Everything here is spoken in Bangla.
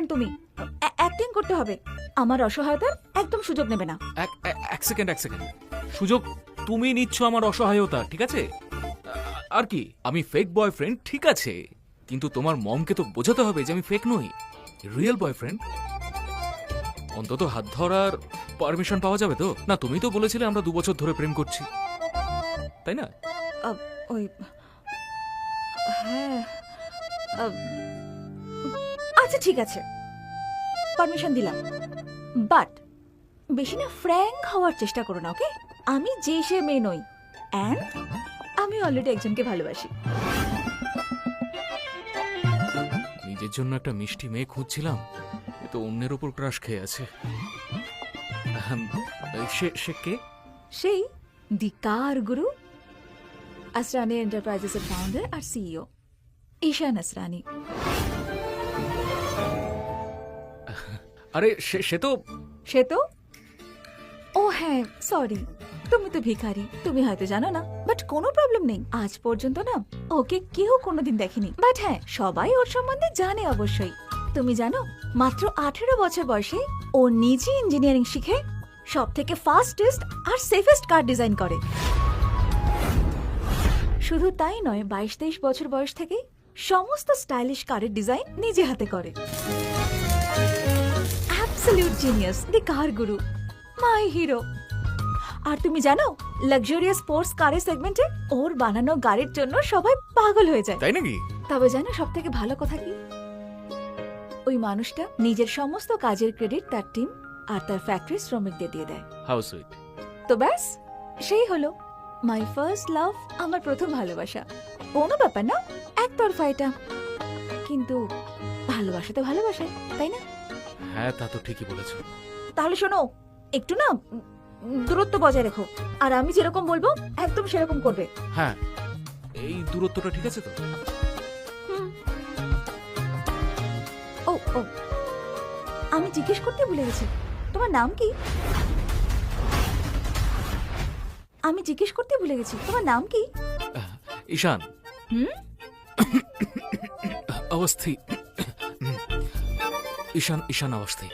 ফ্রেন্ড তুমি, অ্যাক্টিং করতে হবে। আমার অসহায়তার একদম সুযোগ নেবে না। এক সেকেন্ড সুযোগ তুমি নিচ্ছ আমার অসহায়তা, ঠিক আছে? আর কি, আমি ফেক বয়ফ্রেন্ড ঠিক আছে, কিন্তু তোমার মমকে তো বোঝাতে হবে যে আমি ফেক নই, রিয়েল বয়ফ্রেন্ড। অন্তত হাত ধরার পারমিশন পাওয়া যাবে তো? না, তুমি তো বলেছিলে আমরা 2 বছর ধরে প্রেম করছি, তাই না? ওই হ্যাঁ, আচ্ছা ঠিক আছে, পারমিশন দিলাম, বাট বেশি না ফ্র্যাঙ্ক হওয়ার চেষ্টা করো না, ওকে? আমি যে সে মেয়ে নই, অ্যান্ড আমি অলরেডি একজনকে ভালোবাসি। নিজের জন্য একটা মিষ্টি মেয়ে খুঁজছিলাম, এ তো অন্যের ওপর ক্রাশ খেয়ে আছে। সে কে? সেই দি কার গুরু, আসরানি এন্টারপ্রাইজেসের ফাউন্ডার আর সিইও ঈশান আসরানি। আরে সে তো ও হ্যাঁ, সরি, তুমি তো ভিখারি, তুমি হয়তো জানো না, বাট কোনো প্রবলেম নেই। আজ পর্যন্ত না ওকে কেউ কোনোদিন দেখেনি, বাট হ্যাঁ সবাই ওর সম্বন্ধে জানে অবশ্যই। তুমি জানো, মাত্র 18 বছর বয়সে ও নিজে ইঞ্জিনিয়ারিং শিখে সব থেকে ফাস্টেস্ট আর সেফেস্ট কার ডিজাইন করে। শুধু তাই নয়, 22-23 বছর বয়স থেকে সমস্ত স্টাইলিশ কারের ডিজাইন নিজে হাতে করে। অ্যাবসলিউট জিনিয়াস, দি কার গুরু, মাই হিরো। আর তুমি জানো, লাক্সারিয়াস স্পোর্টস কারের সেগমেন্টে ওর বানানো গাড়ির জন্য সবাই পাগল হয়ে যায়। তাই নাকি? তবে জানো সব থেকে ভালো কথা কি? ওই মানুষটা নিজের সমস্ত কাজের ক্রেডিট তার টিম আর তার ফ্যাক্টরি শ্রমিকদের দিয়ে দেয়। How sweet. তো ব্যাস, সেই হলো মাই ফার্স্ট লাভ, আমার প্রথম ভালোবাসা। কোনো ব্যাপার না, একতরফা এটা, কিন্তু ভালোবাসা তো ভালোবাসা, তাই না? হ্যাঁ, তা তো ঠিকই বলেছো। তাহলে শোনো, একটু না দূরত্ব বজায় রেখো, আর আমি যেরকম বলবো একদম সেরকম করবে। হ্যাঁ, এই দূরত্বটা ঠিক আছে তো? ও ও, আমি জিজ্ঞেস করতে ভুলে গেছি, তোমার নাম কি? আমি জিজ্ঞেস করতে ভুলে গেছি, তোমার নাম কি? ঈশান। হুম, অবস্থি। ঈশান অবস্থি।